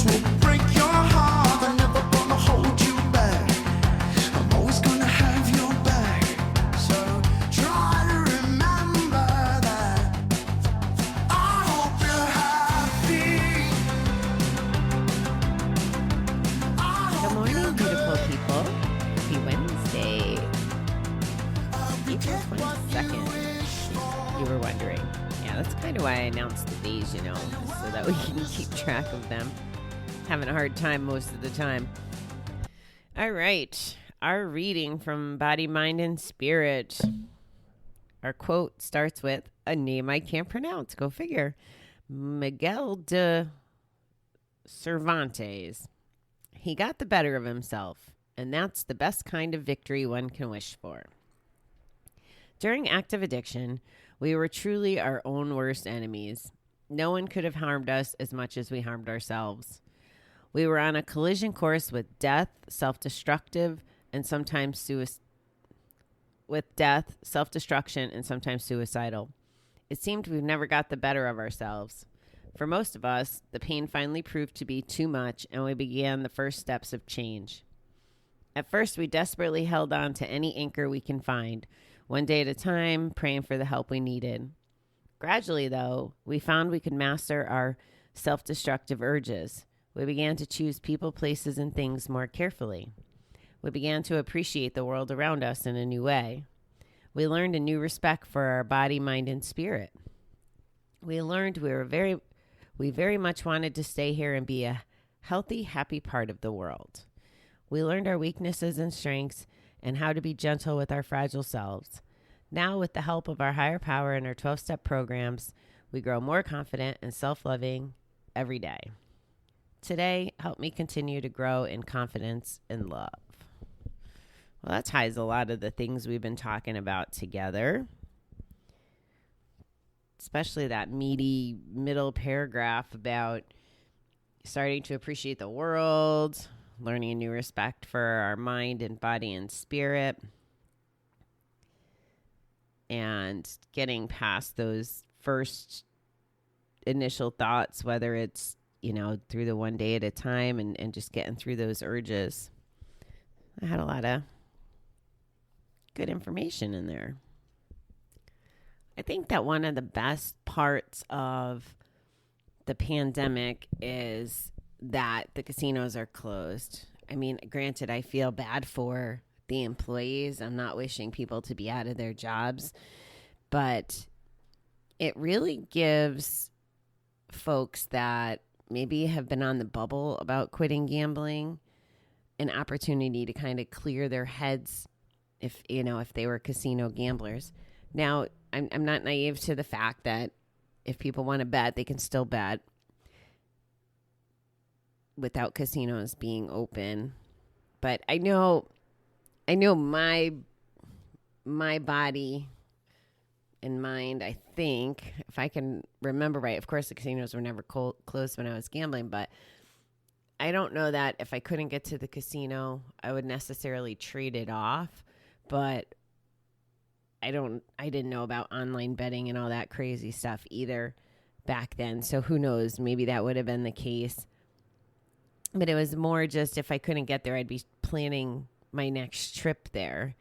this will break your heart. I'm never gonna hold you back. I'm always gonna have your back. So try to remember that. I hope you're happy. Good morning, beautiful people. Happy Wednesday, April 22nd, you were wondering. Yeah, that's kind of why I announced the days, so that we can keep track of them. Having a hard time most of the time. All right, our reading from Body, Mind, and Spirit. Our quote starts with a name I can't pronounce. Go figure. Miguel de Cervantes. He got the better of himself, and that's the best kind of victory one can wish for. During active addiction, we were truly our own worst enemies. No one could have harmed us as much as we harmed ourselves. We were on a collision course with death, self-destruction, and sometimes suicidal. It seemed we never got the better of ourselves. For most of us, the pain finally proved to be too much, and we began the first steps of change. At first, we desperately held on to any anchor we can find, one day at a time, praying for the help we needed. Gradually, though, we found we could master our self-destructive urges. We began to choose people, places, and things more carefully. We began to appreciate the world around us in a new way. We learned a new respect for our body, mind, and spirit. We learned we very much wanted to stay here and be a healthy, happy part of the world. We learned our weaknesses and strengths and how to be gentle with our fragile selves. Now, with the help of our higher power and our 12-step programs, we grow more confident and self-loving every day. Today, help me continue to grow in confidence and love. Well, that ties a lot of the things we've been talking about together, especially that meaty middle paragraph about starting to appreciate the world, learning a new respect for our mind and body and spirit, and getting past those first initial thoughts, whether it's, through the one day at a time and just getting through those urges. I had a lot of good information in there. I think that one of the best parts of the pandemic is that the casinos are closed. I mean, granted, I feel bad for the employees. I'm not wishing people to be out of their jobs, but it really gives folks that maybe have been on the bubble about quitting gambling an opportunity to kind of clear their heads if they were casino gamblers. Now, I'm not naive to the fact that if people want to bet, they can still bet without casinos being open. But I know my body and mind, I think, if I can remember right, of course the casinos were never closed when I was gambling, but I don't know that if I couldn't get to the casino, I would necessarily trade it off. But I didn't know about online betting and all that crazy stuff either back then. So who knows, maybe that would have been the case. But it was more just if I couldn't get there, I'd be planning my next trip there.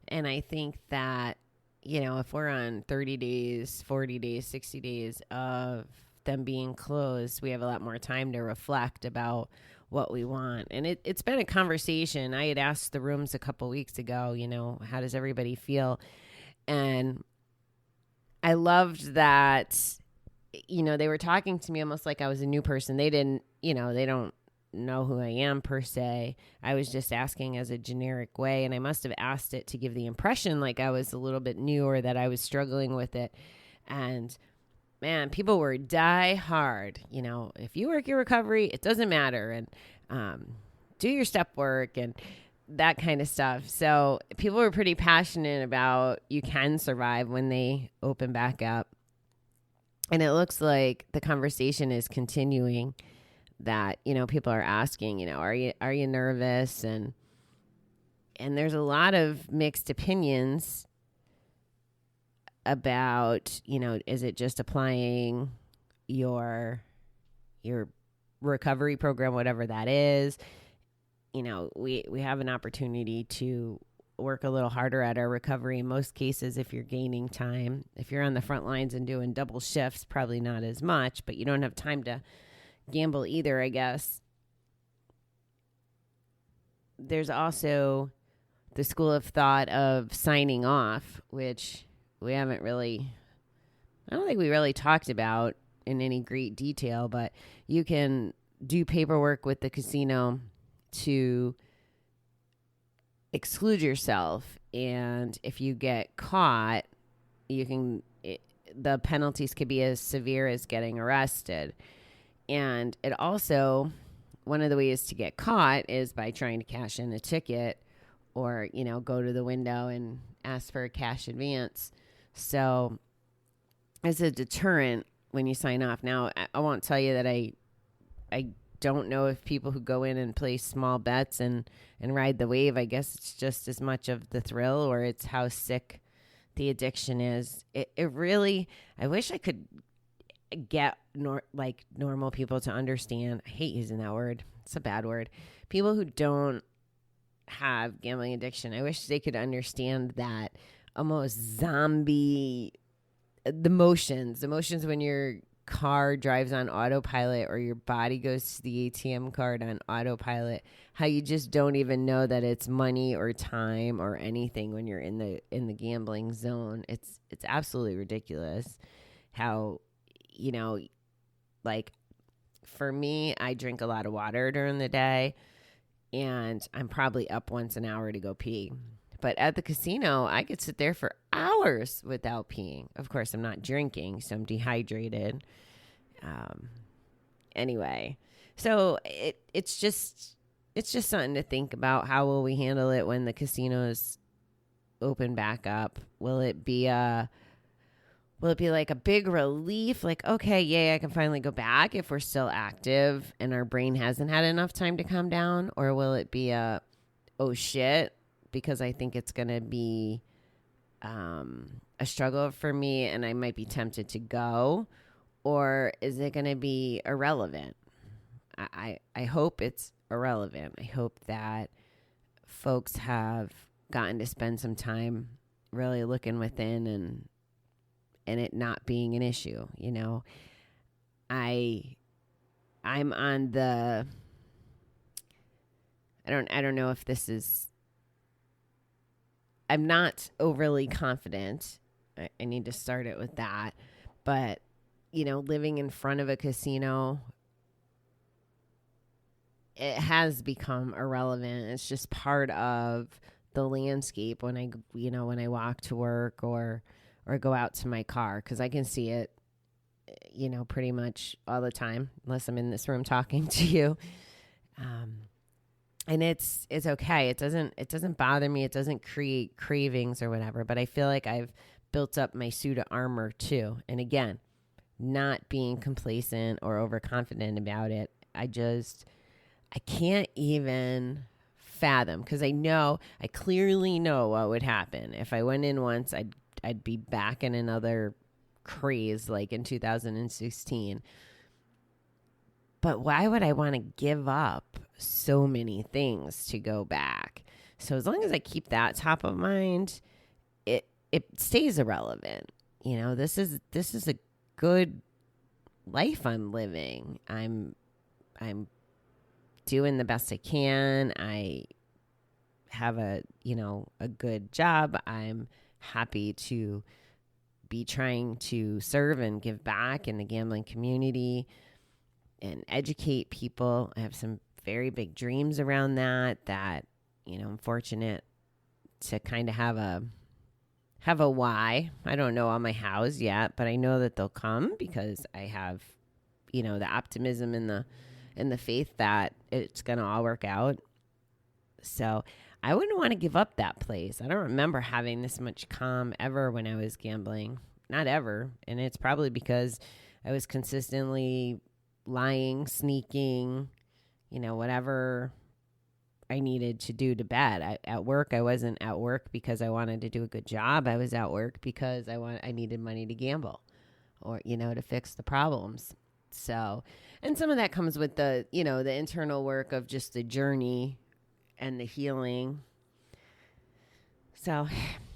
And I think that, if we're on 30 days, 40 days, 60 days of them being closed, we have a lot more time to reflect about what we want. And it's been a conversation. I had asked the rooms a couple weeks ago, how does everybody feel? And I loved that, they were talking to me almost like I was a new person. They didn't, they don't know who I am per se. I was just asking as a generic way, and I must have asked it to give the impression like I was a little bit new or that I was struggling with it. And man, people were die hard. If you work your recovery, it doesn't matter, and do your step work and that kind of stuff. So people were pretty passionate about you can survive when they open back up. And it looks like the conversation is continuing, that, people are asking, are you nervous? And there's a lot of mixed opinions about, is it just applying your recovery program, whatever that is, we have an opportunity to work a little harder at our recovery. In most cases, if you're gaining time, if you're on the front lines and doing double shifts, probably not as much, but you don't have time to gamble either, I guess. There's also the school of thought of signing off, which I don't think we really talked about in any great detail, but you can do paperwork with the casino to exclude yourself, and if you get caught, the penalties could be as severe as getting arrested. And it also, one of the ways to get caught is by trying to cash in a ticket or go to the window and ask for a cash advance. So as a deterrent when you sign off. Now, I won't tell you that I don't know if people who go in and play small bets and ride the wave, I guess it's just as much of the thrill, or it's how sick the addiction is. It really, I wish I could get normal people to understand. I hate using that word. It's a bad word. People who don't have gambling addiction, I wish they could understand that almost zombie, the motions when your car drives on autopilot or your body goes to the ATM card on autopilot, how you just don't even know that it's money or time or anything when you're in the gambling zone. It's absolutely ridiculous how, like for me, I drink a lot of water during the day and I'm probably up once an hour to go pee. But at the casino, I could sit there for hours without peeing. Of course, I'm not drinking, so I'm dehydrated. Anyway, so it's just something to think about. How will we handle it when the casinos open back up? Will it be like a big relief? Like, okay, yay, I can finally go back if we're still active and our brain hasn't had enough time to calm down? Or will it be oh shit, because I think it's going to be a struggle for me and I might be tempted to go? Or is it going to be irrelevant? I hope it's irrelevant. I hope that folks have gotten to spend some time really looking within and it not being an issue. I'm on the, I don't know if this is, I'm not overly confident. I need to start it with that. But, living in front of a casino, it has become irrelevant. It's just part of the landscape when I walk to work or go out to my car, because I can see it, pretty much all the time, unless I'm in this room talking to you. And it's okay. It doesn't bother me. It doesn't create cravings or whatever, but I feel like I've built up my suit of armor too. And again, not being complacent or overconfident about it. I can't even fathom, because I clearly know what would happen. If I went in once, I'd be back in another craze like in 2016. But why would I want to give up so many things to go back? So as long as I keep that top of mind, it stays irrelevant. This is a good life I'm living. I'm doing the best I can. I have a good job. I'm happy to be trying to serve and give back in the gambling community and educate people. I have some very big dreams around that, I'm fortunate to kind of have a why. I don't know on my hows yet, but I know that they'll come because I have, the optimism and the faith that it's going to all work out. So I wouldn't want to give up that place. I don't remember having this much calm ever when I was gambling. Not ever. And it's probably because I was consistently lying, sneaking, whatever I needed to do to bed. At work, I wasn't at work because I wanted to do a good job. I was at work because I needed money to gamble or, to fix the problems. So, and some of that comes with the, the internal work of just the journey and the healing. So,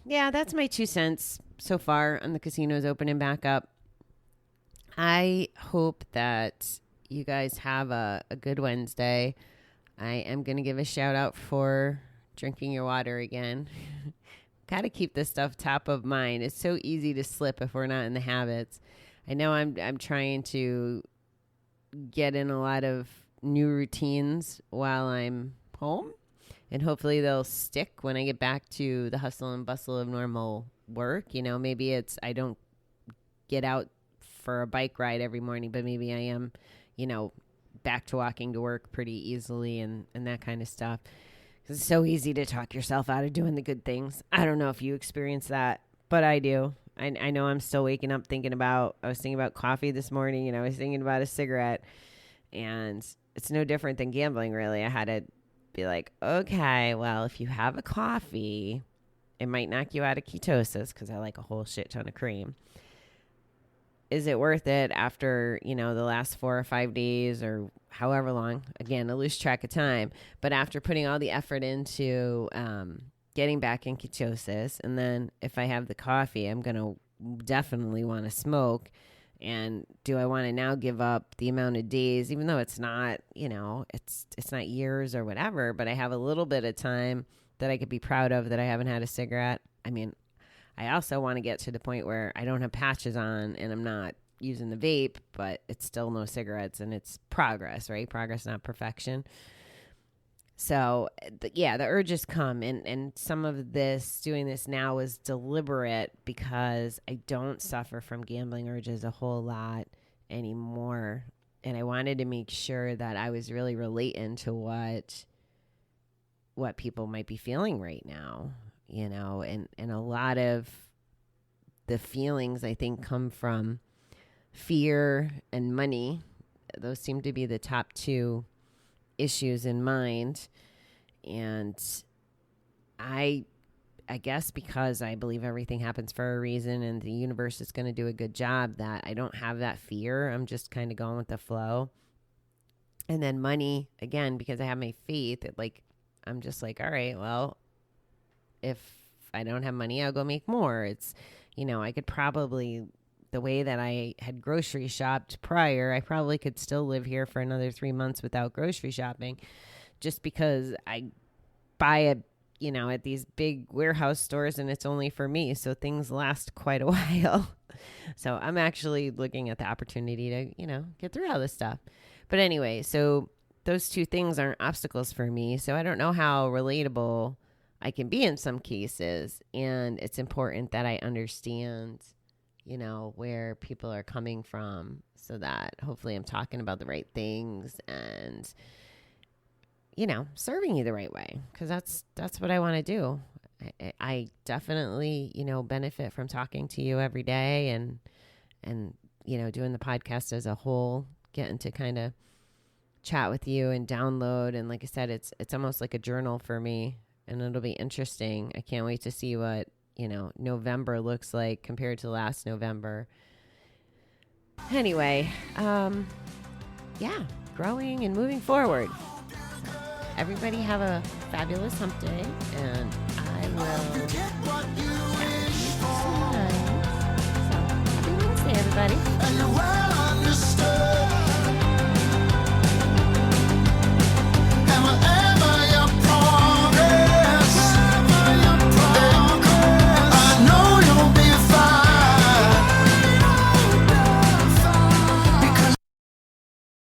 yeah, that's my 2 cents so far on the casinos opening back up. I hope that you guys have a good Wednesday. I am going to give a shout out for drinking your water again. Got to keep this stuff top of mind. It's so easy to slip if we're not in the habits. I know I'm trying to get in a lot of new routines while I'm home, and hopefully they'll stick when I get back to the hustle and bustle of normal work. Maybe it's I don't get out for a bike ride every morning, but maybe I am, back to walking to work pretty easily and that kind of stuff. 'Cause it's so easy to talk yourself out of doing the good things. I don't know if you experience that, but I do. I know I'm still waking up I was thinking about coffee this morning, I was thinking about a cigarette, and it's no different than gambling, really. I had to be like, okay, well, if you have a coffee, it might knock you out of ketosis because I like a whole shit ton of cream. Is it worth it after, the last 4 or 5 days or however long? Again, I lose track of time. But after putting all the effort into getting back in ketosis, and then if I have the coffee, I'm going to definitely want to smoke. And do I want to now give up the amount of days, even though it's not, it's not years or whatever, but I have a little bit of time that I could be proud of that I haven't had a cigarette. I mean, I also want to get to the point where I don't have patches on and I'm not using the vape, but it's still no cigarettes, and it's progress, right? Progress, not perfection. So, the urges come, and some of doing this now is deliberate because I don't suffer from gambling urges a whole lot anymore. And I wanted to make sure that I was really relating to what people might be feeling right now, and a lot of the feelings I think come from fear and money. Those seem to be the top 2 issues in mind. And I guess because I believe everything happens for a reason and the universe is going to do a good job, that I don't have that fear. I'm just kind of going with the flow. And then money, again, because I have my faith, I'm just like, all right, well, if I don't have money, I'll go make more. It's, I could probably, the way that I had grocery shopped prior, I probably could still live here for another 3 months without grocery shopping, just because I buy at these big warehouse stores and it's only for me. So things last quite a while. So I'm actually looking at the opportunity to, get through all this stuff. But anyway, so those 2 things aren't obstacles for me. So I don't know how relatable I can be in some cases. And it's important that I understand, where people are coming from, so that hopefully I'm talking about the right things and, serving you the right way. Because that's what I want to do. I definitely, benefit from talking to you every day and doing the podcast as a whole, getting to kind of chat with you and download. And like I said, it's almost like a journal for me, and it'll be interesting. I can't wait to see what, November looks like compared to last November. Anyway, growing and moving forward. So everybody have a fabulous hump day, and I will